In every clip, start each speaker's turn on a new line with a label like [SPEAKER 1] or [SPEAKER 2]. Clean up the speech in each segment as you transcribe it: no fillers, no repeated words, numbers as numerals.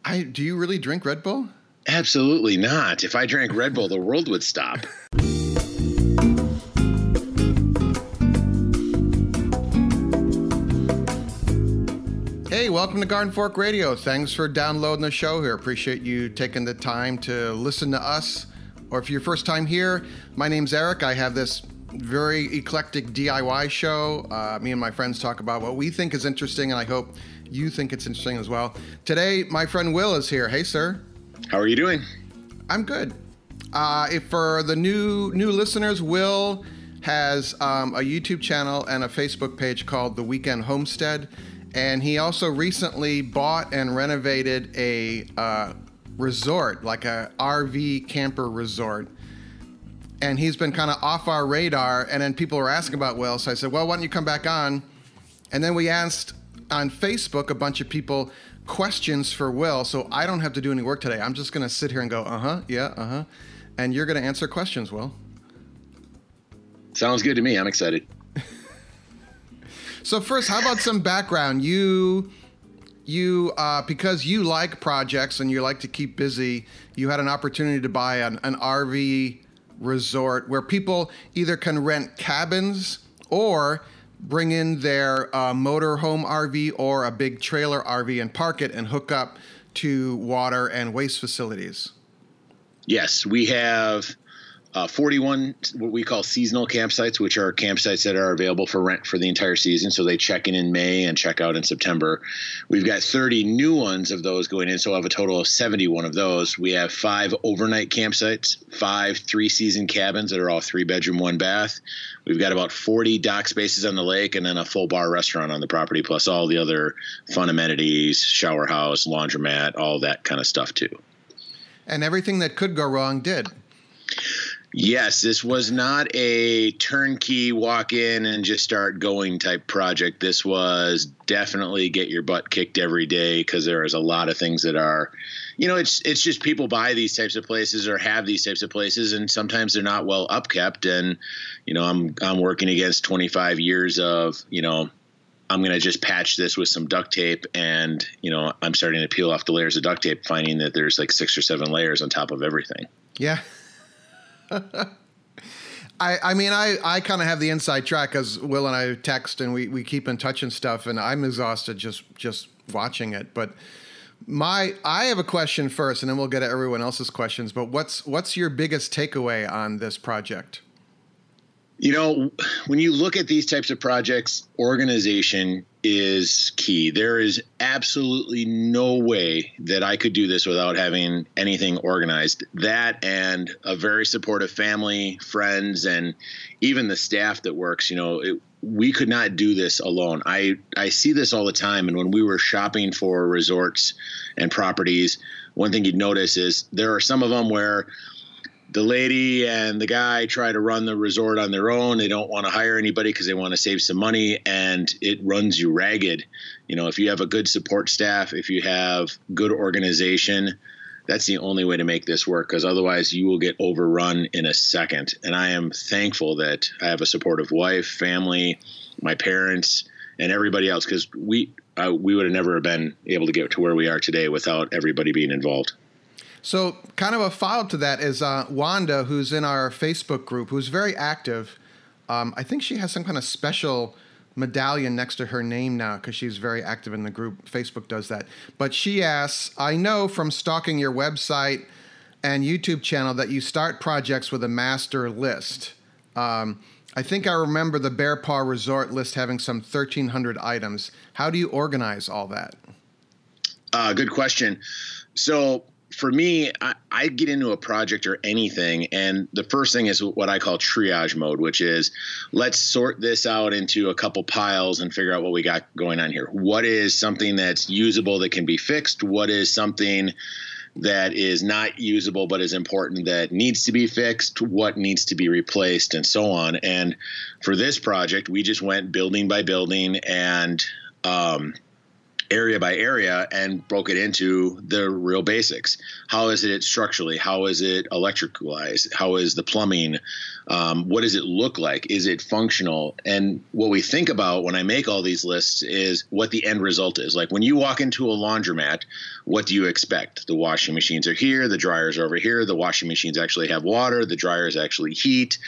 [SPEAKER 1] Do you really drink Red Bull?
[SPEAKER 2] Absolutely not. If I drank Red Bull, the world would stop.
[SPEAKER 1] Hey, welcome to Garden Fork Radio. Thanks for downloading the show here. Appreciate you taking the time to listen to us. Or if you're first time here, my name's Eric. I have this very eclectic DIY show. Me and my friends talk about what we think is interesting, and I hope you think it's interesting as well. Today, my friend Will is here. Hey, sir.
[SPEAKER 2] How are you doing?
[SPEAKER 1] I'm good. If for the new listeners, Will has a YouTube channel and a Facebook page called The Weekend Homestead. And he also recently bought and renovated a resort, like a RV camper resort. And he's been kind of off our radar. And then people were asking about Will. So I said, well, why don't you come back on? And then we asked on Facebook a bunch of people questions for Will. So I don't have to do any work today. I'm just going to sit here and go, yeah. And you're going to answer questions, Will.
[SPEAKER 2] Sounds good to me. I'm excited.
[SPEAKER 1] So first, how about some background? You because you like projects and you like to keep busy, you had an opportunity to buy an RV resort where people either can rent cabins or bring in their motorhome RV or a big trailer RV and park it and hook up to water and waste facilities.
[SPEAKER 2] Yes, we have 41 what we call seasonal campsites, which are campsites that are available for rent for the entire season. So they check in May and check out in September. We've got 30 new ones of those going in. So we'll have a total of 71 of those. We have 5 overnight campsites, 5 3-season cabins that are all 3-bedroom, 1 bath. We've got about 40 dock spaces on the lake and then a full bar restaurant on the property, plus all the other fun amenities, shower house, laundromat, all that kind of stuff too.
[SPEAKER 1] And everything that could go wrong did.
[SPEAKER 2] Yes, this was not a turnkey walk in and just start going type project. This was definitely get your butt kicked every day because there is a lot of things that are, it's just people buy these types of places or have these types of places, and sometimes they're not well upkept. And, I'm working against 25 years of, I'm going to just patch this with some duct tape, and, I'm starting to peel off the layers of duct tape, finding that there's like 6 or 7 layers on top of everything.
[SPEAKER 1] Yeah. I kind of have the inside track because Will and I text and we keep in touch and stuff, and I'm exhausted just watching it. But I have a question first, and then we'll get to everyone else's questions. But what's your biggest takeaway on this project?
[SPEAKER 2] When you look at these types of projects, organization is key. There is absolutely no way that I could do this without having anything organized. That and a very supportive family, friends, and even the staff that works, we could not do this alone. I see this all the time. And when we were shopping for resorts and properties, one thing you'd notice is there are some of them where the lady and the guy try to run the resort on their own. They don't want to hire anybody because they want to save some money, and it runs you ragged. If you have a good support staff, if you have good organization, that's the only way to make this work, because otherwise you will get overrun in a second. And I am thankful that I have a supportive wife, family, my parents, and everybody else, because we would have never been able to get to where we are today without everybody being involved.
[SPEAKER 1] So kind of a follow-up to that is Wanda, who's in our Facebook group, who's very active. I think she has some kind of special medallion next to her name now because she's very active in the group. Facebook does that. But she asks, I know from stalking your website and YouTube channel that you start projects with a master list. I think I remember the Bear Paw Resort list having some 1,300 items. How do you organize all that?
[SPEAKER 2] Good question. So for me, I get into a project or anything, and the first thing is what I call triage mode, which is let's sort this out into a couple piles and figure out what we got going on here. What is something that's usable that can be fixed? What is something that is not usable but is important that needs to be fixed? What needs to be replaced, and so on. And for this project, we just went building by building and area by area and broke it into the real basics. How is it structurally? How is it electric-wise? How is the plumbing? What does it look like? Is it functional? And what we think about when I make all these lists is what the end result is. Like when you walk into a laundromat, what do you expect? The washing machines are here. The dryers are over here. The washing machines actually have water. The dryers actually heat.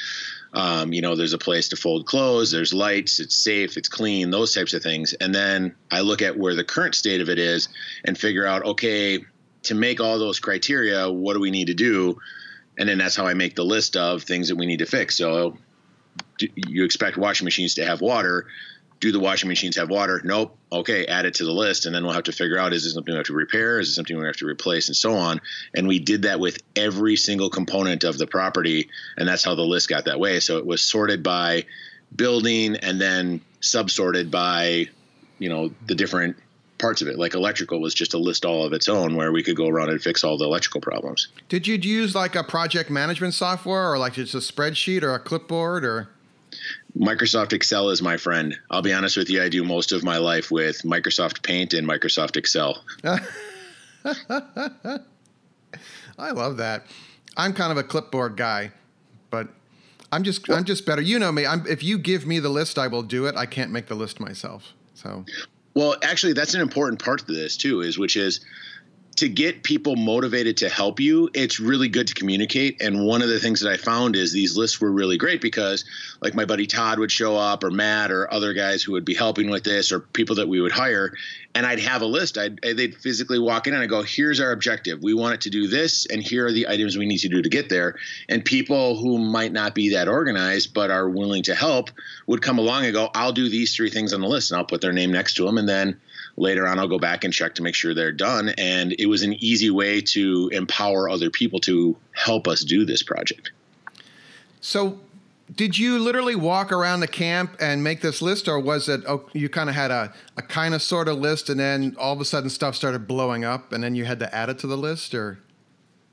[SPEAKER 2] There's a place to fold clothes, there's lights, it's safe, it's clean, those types of things. And then I look at where the current state of it is and figure out, okay, to make all those criteria, what do we need to do? And then that's how I make the list of things that we need to fix. So do you expect washing machines to have water? Do the washing machines have water? Nope. Okay, add it to the list, and then we'll have to figure out, is this something we have to repair? Is it something we have to replace, and so on? And we did that with every single component of the property, and that's how the list got that way. So it was sorted by building and then subsorted by, the different parts of it. Like electrical was just a list all of its own where we could go around and fix all the electrical problems.
[SPEAKER 1] Did you use like a project management software or like just a spreadsheet or a clipboard or?
[SPEAKER 2] Microsoft Excel is my friend. I'll be honest with you. I do most of my life with Microsoft Paint and Microsoft Excel.
[SPEAKER 1] I love that. I'm kind of a clipboard guy, but I'm just better. You know me. If you give me the list, I will do it. I can't make the list myself. So,
[SPEAKER 2] well, actually, that's an important part of this too, which is to get people motivated to help you, it's really good to communicate. And one of the things that I found is these lists were really great because like my buddy Todd would show up or Matt or other guys who would be helping with this or people that we would hire. And I'd have a list. They'd physically walk in and I go, here's our objective. We want it to do this. And here are the items we need to do to get there. And people who might not be that organized but are willing to help would come along and go, I'll do these 3 things on the list. And I'll put their name next to them. And then later on, I'll go back and check to make sure they're done. And it was an easy way to empower other people to help us do this project.
[SPEAKER 1] So did you literally walk around the camp and make this list, or was it you kind of had a kind of sort of list and then all of a sudden stuff started blowing up and then you had to add it to the list, or?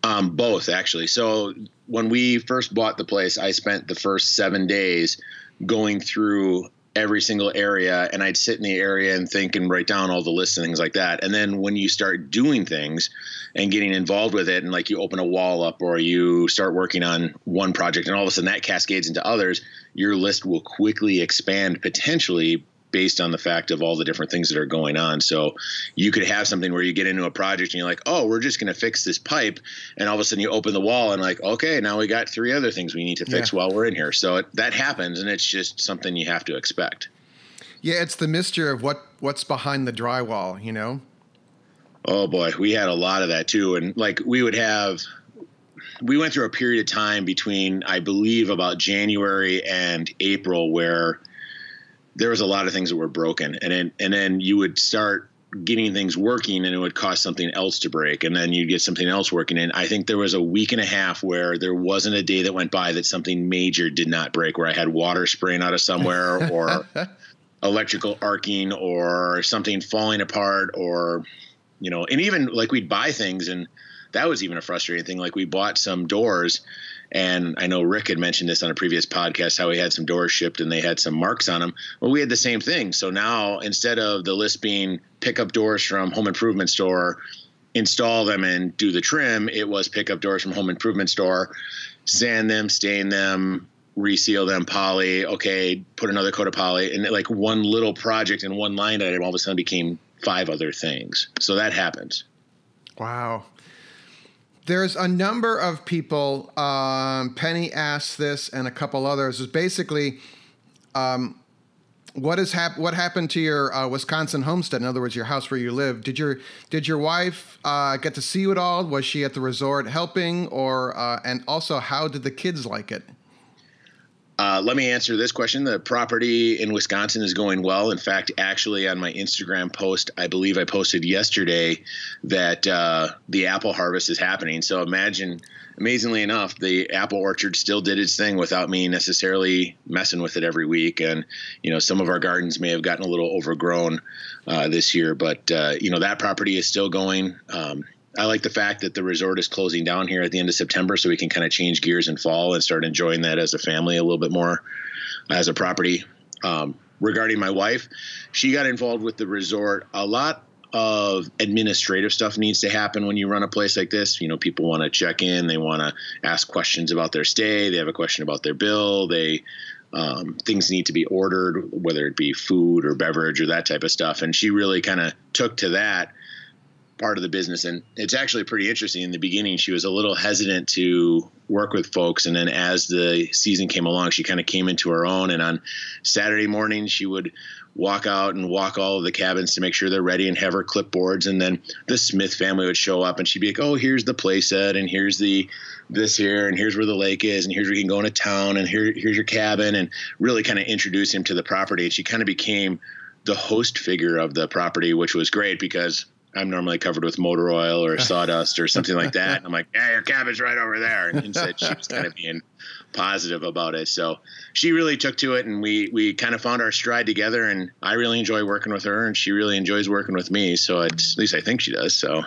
[SPEAKER 2] Both, actually. So when we first bought the place, I spent the first 7 days going through every single area, and I'd sit in the area and think and write down all the lists and things like that. And then when you start doing things and getting involved with it, and like you open a wall up or you start working on one project and all of a sudden that cascades into others, your list will quickly expand potentially based on the fact of all the different things that are going on. So you could have something where you get into a project and you're like, oh, we're just going to fix this pipe. And all of a sudden you open the wall and like, okay, now we got 3 other things we need to fix while we're in here. So that happens, and it's just something you have to expect.
[SPEAKER 1] Yeah, it's the mystery of what's behind the drywall, you know?
[SPEAKER 2] Oh, boy. We had a lot of that, too. And like we went through a period of time between, I believe, about January and April where there was a lot of things that were broken, and then you would start getting things working and it would cause something else to break, and then you'd get something else working. And I think there was a week and a half where there wasn't a day that went by that something major did not break, where I had water spraying out of somewhere or electrical arcing or something falling apart, or, and even like we'd buy things, and that was even a frustrating thing. Like we bought some doors, and I know Rick had mentioned this on a previous podcast, how he had some doors shipped and they had some marks on them. Well, we had the same thing. So now instead of the list being pick up doors from home improvement store, install them and do the trim, it was pick up doors from home improvement store, sand them, stain them, reseal them, poly, okay, put another coat of poly. And like one little project and one line item all of a sudden became 5 other things. So that happens.
[SPEAKER 1] Wow. There's a number of people, Penny asked this and a couple others, is basically what happened to your Wisconsin homestead? In other words, your house where you live. Did your wife get to see it all? Was she at the resort helping, and also how did the kids like it?
[SPEAKER 2] Let me answer this question. The property in Wisconsin is going well. In fact, actually on my Instagram post, I believe I posted yesterday that the apple harvest is happening. So imagine, amazingly enough, the apple orchard still did its thing without me necessarily messing with it every week. And, some of our gardens may have gotten a little overgrown this year, but, that property is still going. I like the fact that the resort is closing down here at the end of September, so we can kind of change gears in fall and start enjoying that as a family a little bit more as a property. Regarding my wife, she got involved with the resort a lot of administrative stuff needs to happen when you run a place like this. You know, people want to check in, they want to ask questions about their stay, they have a question about their bill, things need to be ordered, whether it be food or beverage or that type of stuff. And she really kind of took to that part of the business. And it's actually pretty interesting. In the beginning, she was a little hesitant to work with folks. And then as the season came along, she kind of came into her own. And on Saturday morning, she would walk out and walk all of the cabins to make sure they're ready and have her clipboards. And then the Smith family would show up and she'd be like, oh, here's the play set, and here's this here, and here's where the lake is, and here's where you can go into town, and here's your cabin, and really kind of introduce him to the property. And she kind of became the host figure of the property, which was great because I'm normally covered with motor oil or sawdust or something like that. And I'm like, yeah, your cabin's right over there. And instead she was kind of being positive about it. So she really took to it, and we kind of found our stride together, and I really enjoy working with her, and she really enjoys working with me. So at least I think she does. So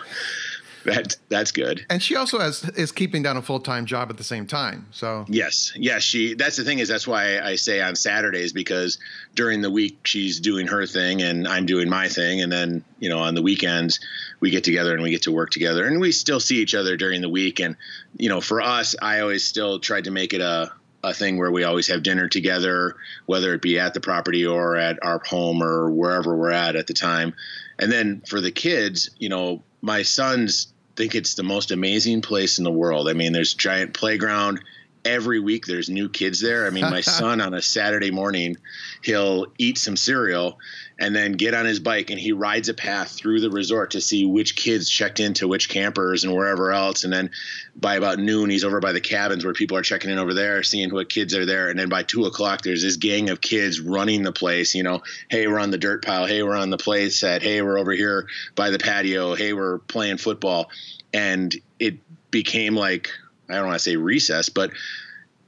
[SPEAKER 2] that's good.
[SPEAKER 1] And she also is keeping down a full-time job at the same time. So
[SPEAKER 2] yes, that's the thing, is that's why I say on Saturdays, because during the week she's doing her thing and I'm doing my thing. And then, you know, on the weekends we get together and we get to work together, and we still see each other during the week. And, you know, for us, I always still tried to make it a thing where we always have dinner together, whether it be at the property or at our home or wherever we're at the time. And then for the kids, you know, my sons think it's the most amazing place in the world. I mean, there's giant playground. Every week there's new kids there. I mean, my son on a Saturday morning, he'll eat some cereal and then get on his bike and he rides a path through the resort to see which kids checked into which campers and wherever else. And then by about noon, he's over by the cabins where people are checking in over there, seeing what kids are there. And then by 2:00, there's this gang of kids running the place. You know, hey, we're on the dirt pile. Hey, we're on the play set. Hey, we're over here by the patio. Hey, we're playing football. And it became like, I don't want to say recess, but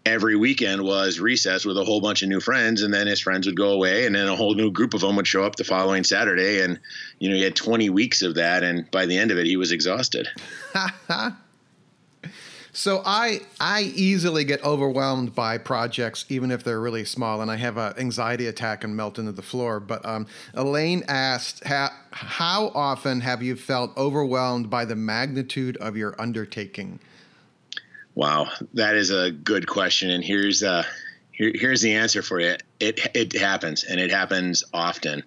[SPEAKER 2] every weekend was recess with a whole bunch of new friends. And then his friends would go away, and then a whole new group of them would show up the following Saturday. And, you know, he had 20 weeks of that. And by the end of it, he was exhausted.
[SPEAKER 1] So I easily get overwhelmed by projects, even if they're really small, and I have an anxiety attack and melt into the floor. But Elaine asked, how often have you felt overwhelmed by the magnitude of your undertaking? Wow, that is a good question. And here's the answer for you. It happens, and it happens often.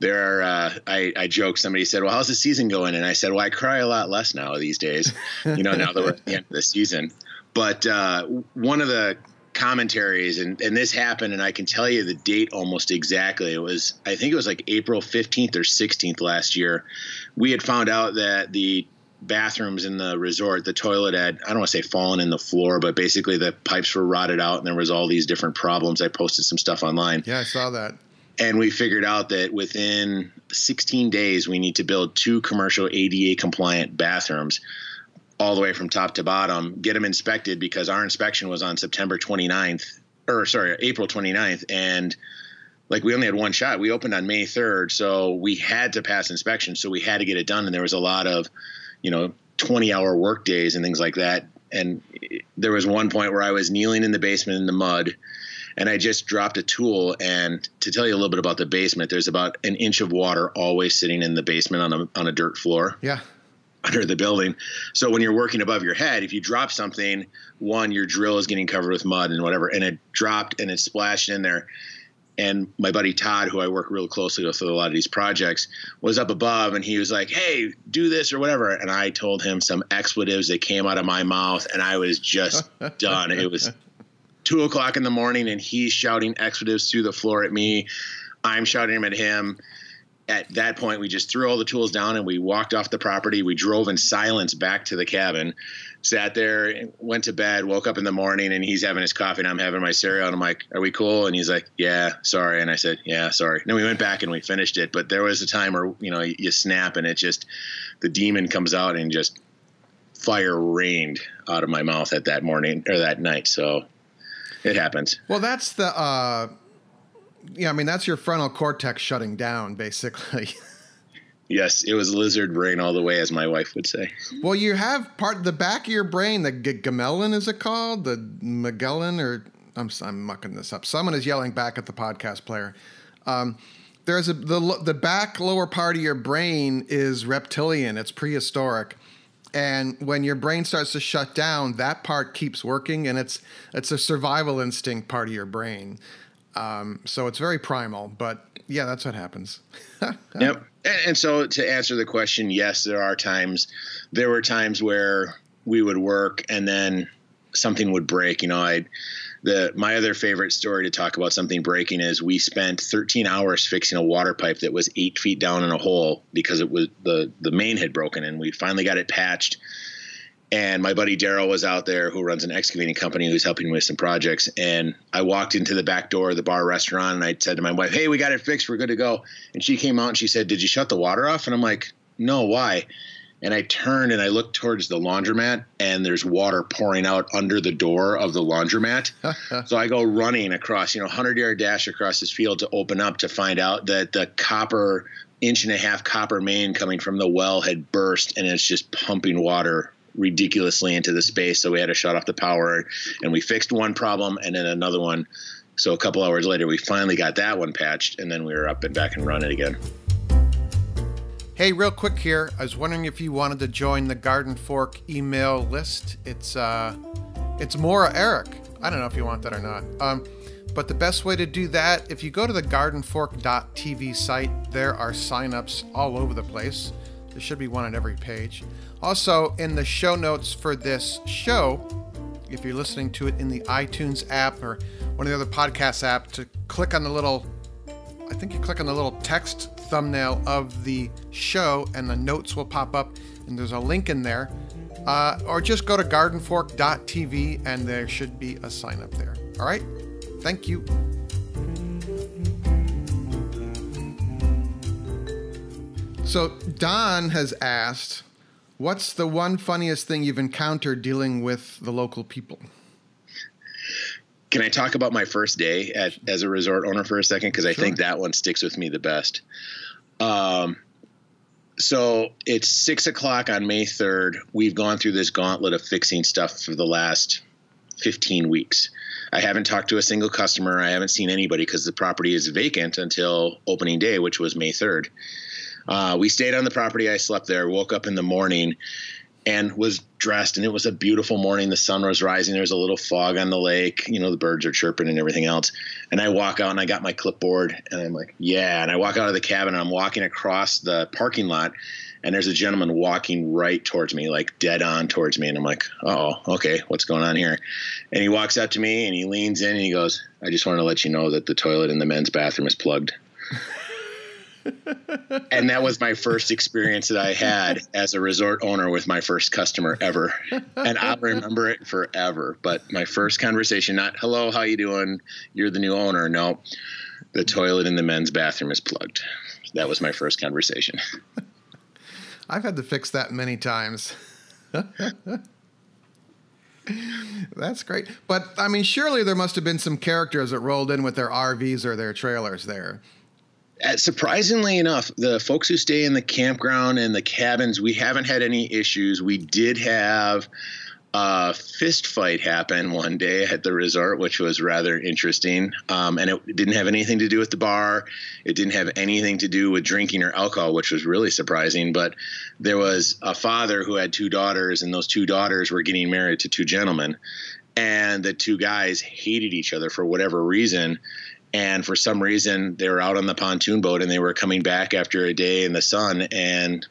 [SPEAKER 1] There are, I joke, somebody said, well, how's the season going? And I said, well, I cry a lot less now these days, you know, now that we're at the end of the season. But one of the commentaries, and this happened, and I can tell you the date almost exactly. I think it was like April 15th or 16th last year. We had found out that the bathrooms in the resort, the toilet had, I don't want to say fallen in the floor, but basically the pipes were rotted out, and there was all these different problems. I posted some stuff online. Yeah, I saw that.
[SPEAKER 2] And we figured out that within 16 days, we need to build 2 commercial ADA compliant bathrooms all the way from top to bottom, get them inspected, because our inspection was on April 29th. And like, we only had one shot. We opened on May 3rd. So we had to pass inspection. So we had to get it done. And there was a lot of, you know, 20-hour work days and things like that. And there was one point where I was kneeling in the basement in the mud, and I just dropped a tool. And to tell you a little bit about the basement, there's about an inch of water always sitting in the basement on a dirt floor. Yeah. Under the building. So when you're working above your head, if you drop something, your drill is getting covered with mud and whatever, and it dropped and it splashed in there. And my buddy Todd, who I work real closely with a lot of these projects, was up above, and he was like, hey, do this or whatever. And I told him some expletives that came out of my mouth, and I was just done. It was 2:00 in the morning, and he's shouting expletives through the floor at me. I'm shouting them at him. At that point, we just threw all the tools down and we walked off the property. We drove in silence back to the cabin, sat there, went to bed, woke up in the morning, and he's having his coffee and I'm having my cereal. And I'm like, are we cool? And he's like, yeah, sorry. And I said, yeah, sorry. And then we went back and we finished it. But there was a time where, you know, you snap and it just, the demon comes out and just fire rained out of my mouth at that morning or that night. So it happens.
[SPEAKER 1] Well, that's the, yeah, I mean, that's your frontal cortex shutting down, basically.
[SPEAKER 2] Yes, it was lizard brain all the way, as my wife would say.
[SPEAKER 1] Well, you have the back of your brain, the gamelin, is it called? The Magellan, or I'm mucking this up. Someone is yelling back at the podcast player. the back lower part of your brain is reptilian. It's prehistoric. And when your brain starts to shut down, that part keeps working, and it's a survival instinct part of your brain. So it's very primal, but yeah, that's what happens.
[SPEAKER 2] Yep. And so to answer the question, yes, there were times where we would work and then something would break. My other favorite story to talk about something breaking is we spent 13 hours fixing a water pipe that was 8 feet down in a hole because it was the main had broken, and we finally got it patched. And my buddy Daryl was out there, who runs an excavating company, who's helping me with some projects. And I walked into the back door of the bar restaurant, and I said to my wife, "Hey, we got it fixed. We're good to go." And she came out and she said, "Did you shut the water off?" And I'm like, "No, why?" And I turned and I looked towards the laundromat, and there's water pouring out under the door of the laundromat. So I go running across, 100-yard dash across this field to open up to find out that the 1.5-inch copper main coming from the well had burst, and it's just pumping water ridiculously into the space. So we had to shut off the power, and we fixed one problem and then another one. So a couple hours later, we finally got that one patched, and then we were up and back and running again.
[SPEAKER 1] Hey, real quick here. I was wondering if you wanted to join the Garden Fork email list. It's Maura Eric. I don't know if you want that or not. But the best way to do that, if you go to the gardenfork.tv site, there are signups all over the place. There should be one on every page. Also, in the show notes for this show, if you're listening to it in the iTunes app or one of the other podcast apps, to click on the little text thumbnail of the show, and the notes will pop up, and there's a link in there. Or just go to gardenfork.tv, and there should be a sign up there. All right? Thank you. So Don has asked, what's the one funniest thing you've encountered dealing with the local people?
[SPEAKER 2] Can I talk about my first day as a resort owner for a second? Because I think that one sticks with me the best. So it's 6 o'clock on May 3rd. We've gone through this gauntlet of fixing stuff for the last 15 weeks. I haven't talked to a single customer. I haven't seen anybody because the property is vacant until opening day, which was May 3rd. We stayed on the property. I slept there, woke up in the morning, and was dressed, and it was a beautiful morning. The sun was rising. There was a little fog on the lake. The birds are chirping and everything else. And I walk out, and I got my clipboard, and I'm like, yeah. And I walk out of the cabin, and I'm walking across the parking lot, and there's a gentleman walking right towards me, like dead on towards me. And I'm like, oh, okay, what's going on here? And he walks up to me, and he leans in, and he goes, "I just wanted to let you know that the toilet in the men's bathroom is plugged." And that was my first experience that I had as a resort owner with my first customer ever. And I'll remember it forever. But my first conversation, not, "Hello, how you doing? You're the new owner." No, "The toilet in the men's bathroom is plugged." That was my first conversation.
[SPEAKER 1] I've had to fix that many times. That's great. But, I mean, surely there must have been some characters that rolled in with their RVs or their trailers there.
[SPEAKER 2] Surprisingly enough, the folks who stay in the campground and the cabins, we haven't had any issues. We did have a fist fight happen one day at the resort, which was rather interesting. And it didn't have anything to do with the bar. It didn't have anything to do with drinking or alcohol, which was really surprising. But there was a father who had 2 daughters, and those 2 daughters were getting married to 2 gentlemen. And the 2 guys hated each other for whatever reason. And for some reason, they were out on the pontoon boat, and they were coming back after a day in the sun, and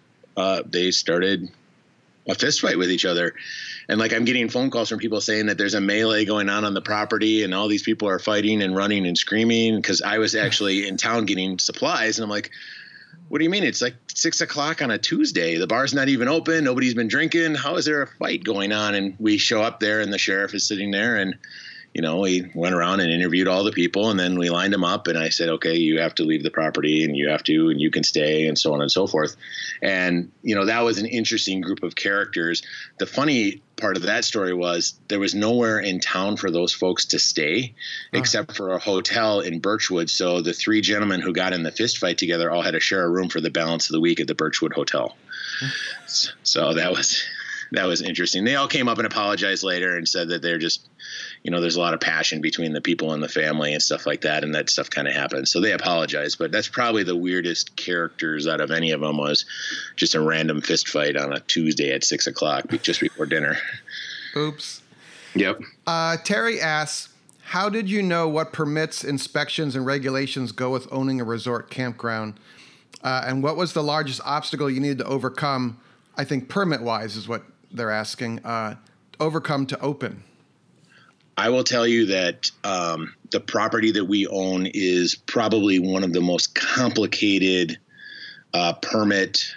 [SPEAKER 2] they started a fist fight with each other. And I'm getting phone calls from people saying that there's a melee going on the property, and all these people are fighting and running and screaming, because I was actually in town getting supplies. And I'm like, what do you mean? It's like 6 o'clock on a Tuesday. The bar's not even open. Nobody's been drinking. How is there a fight going on? And we show up there, and the sheriff is sitting there, and we went around and interviewed all the people, and then we lined them up, and I said, okay, you have to leave the property, and you can stay, and so on and so forth. And, that was an interesting group of characters. The funny part of that story was there was nowhere in town for those folks to stay except for a hotel in Birchwood. So the 3 gentlemen who got in the fist fight together all had to share a room for the balance of the week at the Birchwood Hotel. So that was that was interesting. They all came up and apologized later and said that they're just, there's a lot of passion between the people in the family and stuff like that. And that stuff kind of happens. So they apologized, but that's probably the weirdest characters out of any of them was just a random fist fight on a Tuesday at 6:00 just before dinner.
[SPEAKER 1] Oops.
[SPEAKER 2] Yep.
[SPEAKER 1] Terry asks, how did you know what permits, inspections, and regulations go with owning a resort campground? And what was the largest obstacle you needed to overcome, I think permit-wise is what they're asking, overcome to open?
[SPEAKER 2] I will tell you that the property that we own is probably one of the most complicated permit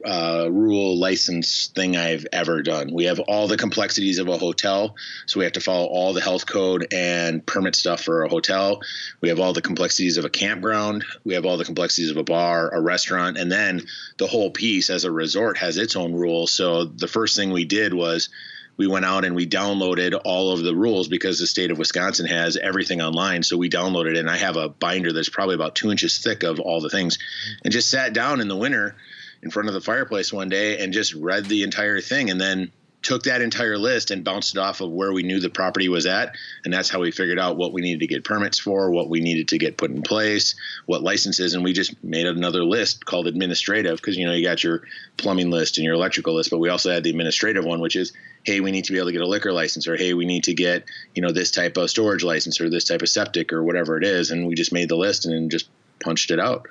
[SPEAKER 2] rule license thing I've ever done. We have all the complexities of a hotel. So we have to follow all the health code and permit stuff for a hotel. We have all the complexities of a campground. We have all the complexities of a bar, a restaurant, and then the whole piece as a resort has its own rules. So the first thing we did was we went out and we downloaded all of the rules because the state of Wisconsin has everything online. So we downloaded it, and I have a binder that's probably about 2 inches thick of all the things, and just sat down in the winter in front of the fireplace one day and just read the entire thing, and then took that entire list and bounced it off of where we knew the property was at. And that's how we figured out what we needed to get permits for, what we needed to get put in place, what licenses. And we just made another list called administrative because, you got your plumbing list and your electrical list, but we also had the administrative one, which is, hey, we need to be able to get a liquor license, or hey, we need to get, this type of storage license or this type of septic or whatever it is. And we just made the list and then just punched it out.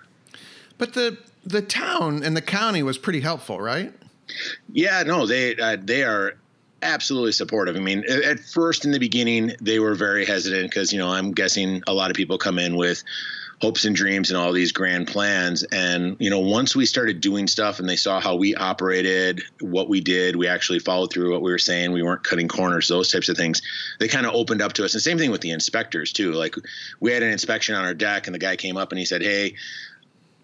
[SPEAKER 1] But the town and the county was pretty helpful, right?
[SPEAKER 2] Yeah, no, they are absolutely supportive. I mean, at first in the beginning, they were very hesitant because, I'm guessing a lot of people come in with hopes and dreams and all these grand plans. And, once we started doing stuff and they saw how we operated, what we did, we actually followed through what we were saying. We weren't cutting corners, those types of things. They kind of opened up to us. And same thing with the inspectors, too. Like we had an inspection on our deck and the guy came up and he said, hey,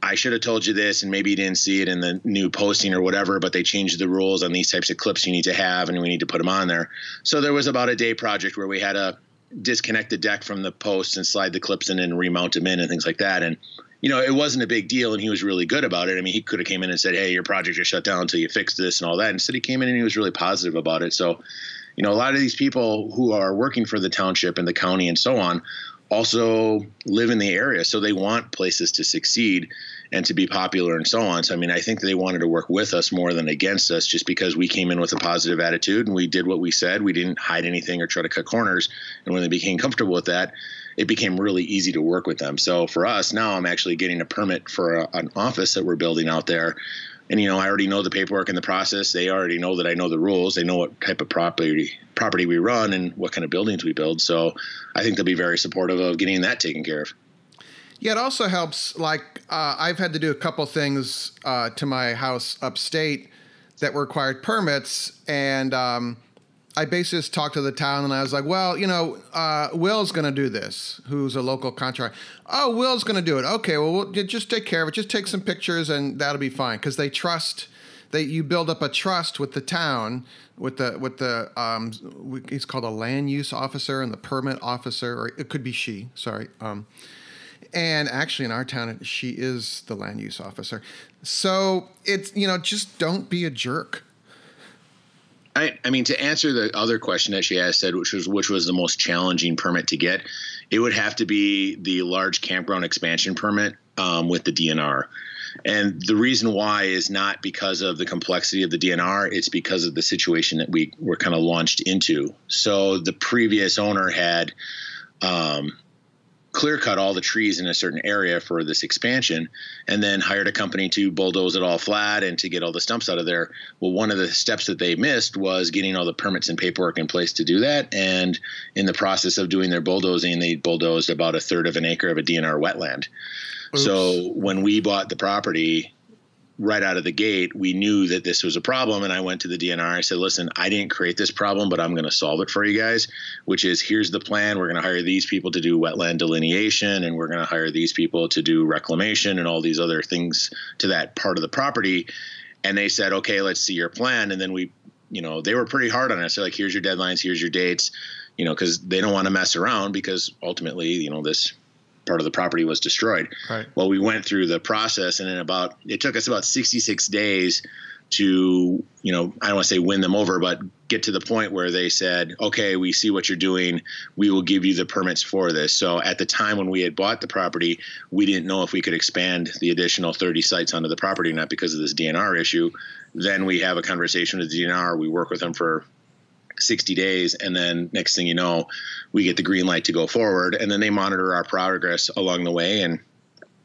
[SPEAKER 2] I should have told you this, and maybe you didn't see it in the new posting or whatever, but they changed the rules on these types of clips you need to have, and we need to put them on there. So there was about a day project where we had to disconnect the deck from the posts and slide the clips in and remount them in and things like that. And, it wasn't a big deal, and he was really good about it. I mean, he could have came in and said, hey, your project is shut down until you fix this and all that. Instead, he came in and he was really positive about it. So, a lot of these people who are working for the township and the county and so on also live in the area. So they want places to succeed and to be popular and so on. So, I think they wanted to work with us more than against us just because we came in with a positive attitude and we did what we said. We didn't hide anything or try to cut corners. And when they became comfortable with that, it became really easy to work with them. So for us now, I'm actually getting a permit for an office that we're building out there. And, I already know the paperwork and the process. They already know that I know the rules. They know what type of property we run and what kind of buildings we build. So I think they'll be very supportive of getting that taken care of.
[SPEAKER 1] Yeah, it also helps. Like I've had to do a couple things to my house upstate that required permits. And I basically just talked to the town and I was like, well, Will's going to do this, who's a local contractor. Oh, Will's going to do it. Okay, well, we'll just take care of it. Just take some pictures and that'll be fine. Because they trust, you build up a trust with the town, with the he's called a land use officer and the permit officer, or it could be she, sorry. And actually in our town, she is the land use officer. So it's, just don't be a jerk.
[SPEAKER 2] I mean, to answer the other question that she asked, said, which was the most challenging permit to get, it would have to be the large campground expansion permit with the DNR. And the reason why is not because of the complexity of the DNR. It's because of the situation that we were kind of launched into. So the previous owner had clear cut all the trees in a certain area for this expansion and then hired a company to bulldoze it all flat and to get all the stumps out of there. Well, one of the steps that they missed was getting all the permits and paperwork in place to do that. And in the process of doing their bulldozing, they bulldozed about 1/3 of an acre of a DNR wetland. Oops. So when we bought the property, right out of the gate, we knew that this was a problem. And I went to the DNR. I said, listen, I didn't create this problem, but I'm going to solve it for you guys, which is, here's the plan. We're going to hire these people to do wetland delineation, and we're going to hire these people to do reclamation and all these other things to that part of the property. And they said, okay, let's see your plan. And then we, they were pretty hard on us. They're like, here's your deadlines, here's your dates, because they don't want to mess around because ultimately, this part of the property was destroyed.
[SPEAKER 1] Right.
[SPEAKER 2] Well, we went through the process, and it took us about 66 days to, I don't want to say win them over, but get to the point where they said, okay, we see what you're doing. We will give you the permits for this. So at the time when we had bought the property, we didn't know if we could expand the additional 30 sites onto the property, not because of this DNR issue. Then we have a conversation with the DNR. We work with them for 60 days. And then next thing you know, we get the green light to go forward. And then they monitor our progress along the way. And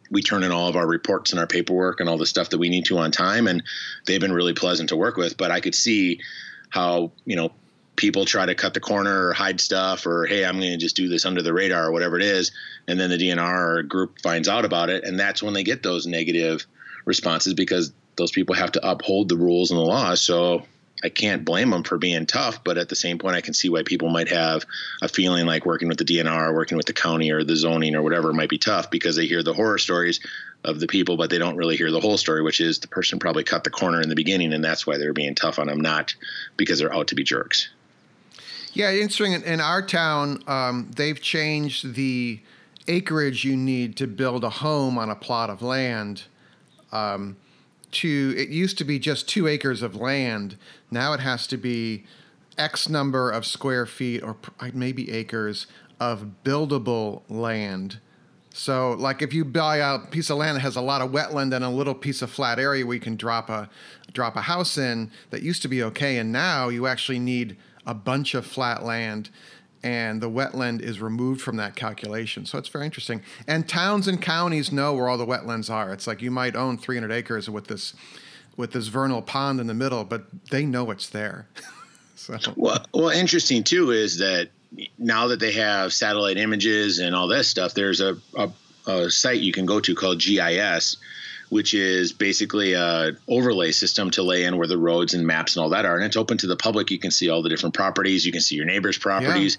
[SPEAKER 2] we turn in all of our reports and our paperwork and all the stuff that we need to on time. And they've been really pleasant to work with. But I could see how, people try to cut the corner or hide stuff, or, hey, I'm going to just do this under the radar or whatever it is. And then the DNR group finds out about it. And that's when they get those negative responses, because those people have to uphold the rules and the laws. So I can't blame them for being tough, but at the same point, I can see why people might have a feeling like working with the DNR, working with the county or the zoning or whatever might be tough, because they hear the horror stories of the people, but they don't really hear the whole story, which is the person probably cut the corner in the beginning, and that's why they're being tough on them, not because they're out to be jerks.
[SPEAKER 1] Yeah, interesting. In our town, they've changed the acreage you need to build a home on a plot of land. It used to be just 2 acres of land. Now it has to be X number of square feet or maybe acres of buildable land. So like if you buy a piece of land that has a lot of wetland and a little piece of flat area where you can drop a house in, that used to be okay. And now you actually need a bunch of flat land, and the wetland is removed from that calculation. So it's very interesting. And towns and counties know where all the wetlands are. It's like you might own 300 acres with this vernal pond in the middle, but they know it's there. So.
[SPEAKER 2] Well, interesting too is that now that they have satellite images and all this stuff, there's a site you can go to called GIS, which is basically an overlay system to lay in where the roads and maps and all that are. And it's open to the public. You can see all the different properties. You can see your neighbors' properties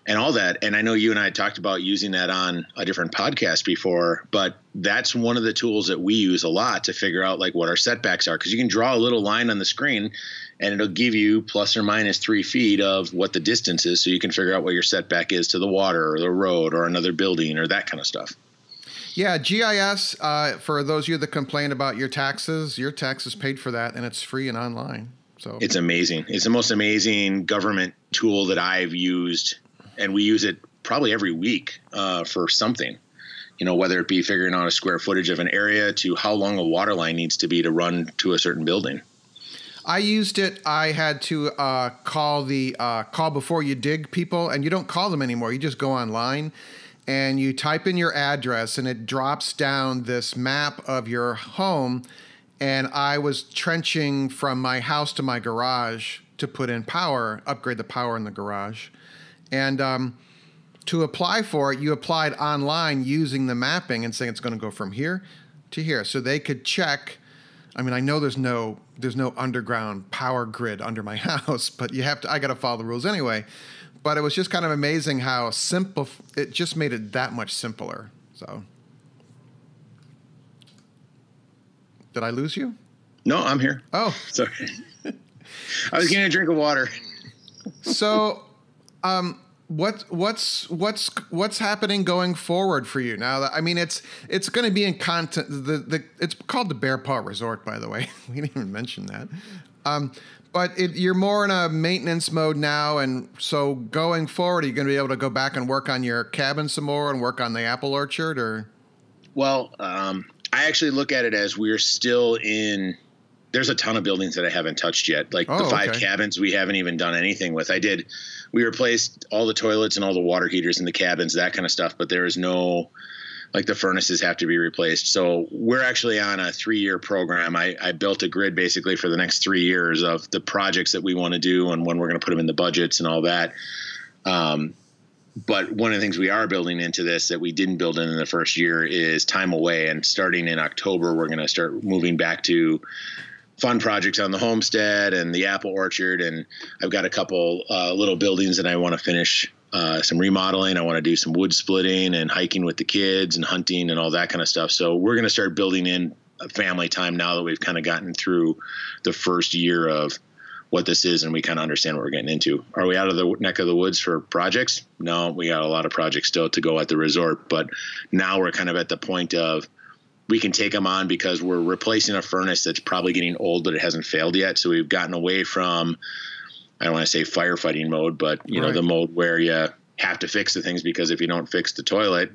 [SPEAKER 2] and all that. And I know you and I talked about using that on a different podcast before, but that's one of the tools that we use a lot to figure out like what our setbacks are. Because you can draw a little line on the screen and it'll give you plus or minus 3 feet of what the distance is. So you can figure out what your setback is to the water or the road or another building or that kind of stuff.
[SPEAKER 1] Yeah, GIS, for those of you that complain about your taxes paid for that, and it's free and online. So
[SPEAKER 2] it's amazing. It's the most amazing government tool that I've used, and we use it probably every week for something, whether it be figuring out a square footage of an area to how long a water line needs to be to run to a certain building.
[SPEAKER 1] I used it. I had to call before you dig people, and you don't call them anymore. You just go online and you type in your address, and it drops down this map of your home. And I was trenching from my house to my garage to put in power, upgrade the power in the garage. And to apply for it, you applied online using the mapping and saying it's going to go from here to here. So they could check. I mean, I know there's no underground power grid under my house, but I got to follow the rules anyway. But it was just kind of amazing how simple, it just made it that much simpler. So, did I lose you?
[SPEAKER 2] No, I'm here.
[SPEAKER 1] Oh,
[SPEAKER 2] sorry. I was getting a drink of water.
[SPEAKER 1] So, what's happening going forward for you now? I mean, it's going to be in content. It's called the Bear Paw Resort, by the way. We didn't even mention that. But you're more in a maintenance mode now, and so going forward, are you going to be able to go back and work on your cabin some more and work on the apple orchard, or? Well,
[SPEAKER 2] I actually look at it as we're still in. There's a ton of buildings that I haven't touched yet, like the 5 cabins we haven't even done anything with. We replaced all the toilets and all the water heaters in the cabins, that kind of stuff, but there is no. Like the furnaces have to be replaced. So we're actually on a 3-year program. I built a grid basically for the next 3 years of the projects that we want to do and when we're going to put them in the budgets and all that. But one of the things we are building into this that we didn't build in the first year is time away. And starting in October, we're going to start moving back to fun projects on the homestead and the apple orchard. And I've got a couple little buildings that I want to finish. Some remodeling. I want to do some wood splitting and hiking with the kids and hunting and all that kind of stuff. So we're going to start building in family time now that we've kind of gotten through the first year of what this is and we kind of understand what we're getting into. Are we out of the neck of the woods for projects? No, we got a lot of projects still to go at the resort, but now we're kind of at the point of we can take them on because we're replacing a furnace that's probably getting old, but it hasn't failed yet. So we've gotten away from, I don't want to say firefighting mode, but you know, the mode where you have to fix the things because if you don't fix the toilet,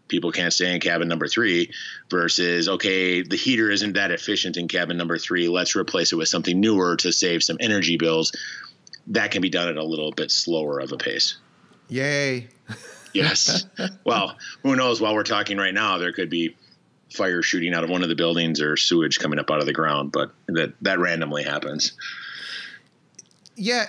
[SPEAKER 2] people can't stay in cabin number 3 versus, okay, the heater isn't that efficient in cabin number 3. Let's replace it with something newer to save some energy bills. That can be done at a little bit slower of a pace.
[SPEAKER 1] Yay.
[SPEAKER 2] Yes. Well, who knows? While we're talking right now, there could be fire shooting out of one of the buildings or sewage coming up out of the ground, but that randomly happens.
[SPEAKER 1] Yeah,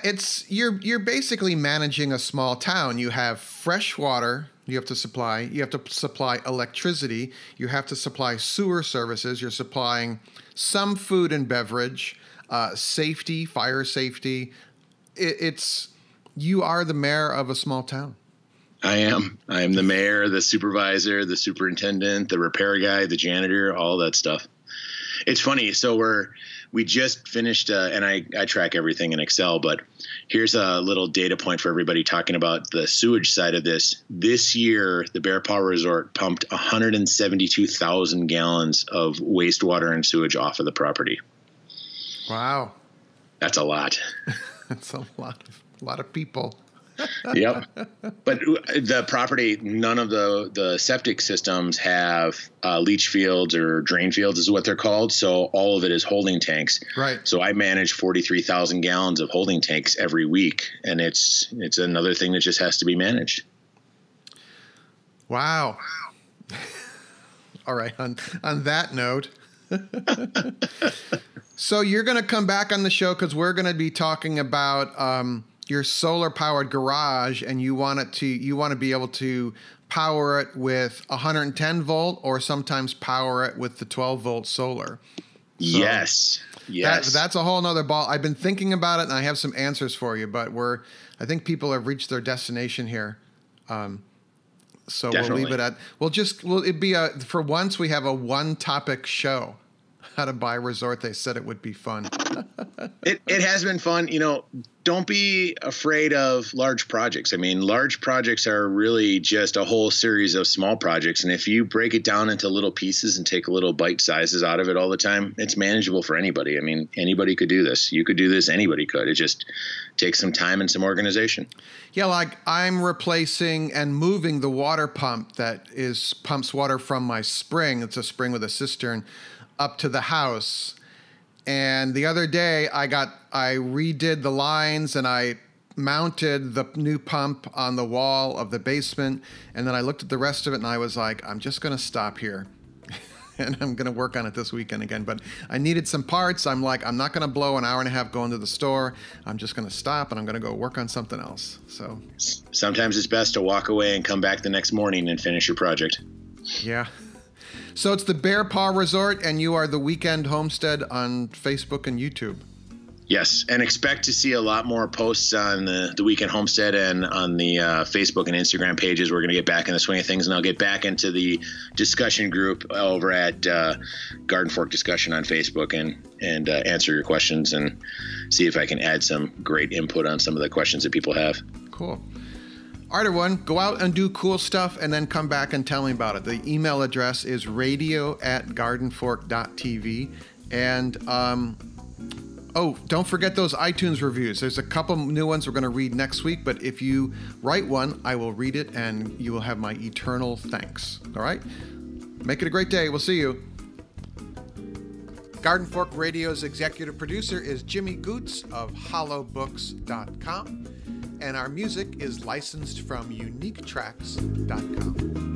[SPEAKER 1] you're basically managing a small town. You have fresh water you have to supply. You have to supply electricity. You have to supply sewer services. You're supplying some food and beverage, safety, fire safety. You are the mayor of a small town.
[SPEAKER 2] I am the mayor, the supervisor, the superintendent, the repair guy, the janitor, all that stuff. It's funny. So we just finished, and I track everything in Excel, but here's a little data point for everybody talking about the sewage side of this. This year, the Bear Paw Resort pumped 172,000 gallons of wastewater and sewage off of the property.
[SPEAKER 1] Wow.
[SPEAKER 2] That's a lot.
[SPEAKER 1] That's a lot of people.
[SPEAKER 2] Yep. But the property, none of the septic systems have leach fields or drain fields is what they're called. So all of it is holding tanks.
[SPEAKER 1] Right.
[SPEAKER 2] So I manage 43,000 gallons of holding tanks every week. And it's another thing that just has to be managed.
[SPEAKER 1] Wow. All right. On that note. So you're going to come back on the show because we're going to be talking about your solar powered garage, and you want to be able to power it with 110 volt or sometimes power it with the 12 volt solar. So
[SPEAKER 2] yes.
[SPEAKER 1] That's a whole nother ball. I've been thinking about it and I have some answers for you, but I think people have reached their destination here. So
[SPEAKER 2] Definitely.
[SPEAKER 1] We'll leave it at, for once we have a one topic show. How to buy a resort. They said it would be fun.
[SPEAKER 2] It has been fun. You know, don't be afraid of large projects. I mean, large projects are really just a whole series of small projects. And if you break it down into little pieces and take little bite sizes out of it all the time, it's manageable for anybody. I mean, anybody could do this. You could do this. Anybody could. It just takes some time and some organization.
[SPEAKER 1] Yeah, like I'm replacing and moving the water pump that pumps water from my spring. It's a spring with a cistern up to the house. And the other day I redid the lines and I mounted the new pump on the wall of the basement. And then I looked at the rest of it and I was like, I'm just going to stop here. And I'm going to work on it this weekend again. But I needed some parts. I'm like, I'm not going to blow an hour and a half going to the store. I'm just going to stop and I'm going to go work on something else. So
[SPEAKER 2] sometimes it's best to walk away and come back the next morning and finish your project.
[SPEAKER 1] Yeah. So it's the Bear Paw Resort, and you are the Weekend Homestead on Facebook and YouTube.
[SPEAKER 2] Yes, and expect to see a lot more posts on the Weekend Homestead and on the Facebook and Instagram pages. We're going to get back in the swing of things, and I'll get back into the discussion group over at Garden Fork Discussion on Facebook and answer your questions and see if I can add some great input on some of the questions that people have.
[SPEAKER 1] Cool. All right, everyone, go out and do cool stuff and then come back and tell me about it. The email address is radio@gardenfork.tv. And, don't forget those iTunes reviews. There's a couple new ones we're going to read next week, but if you write one, I will read it and you will have my eternal thanks. All right? Make it a great day. We'll see you. Garden Fork Radio's executive producer is Jimmy Goots of hollowbooks.com. And our music is licensed from uniquetracks.com.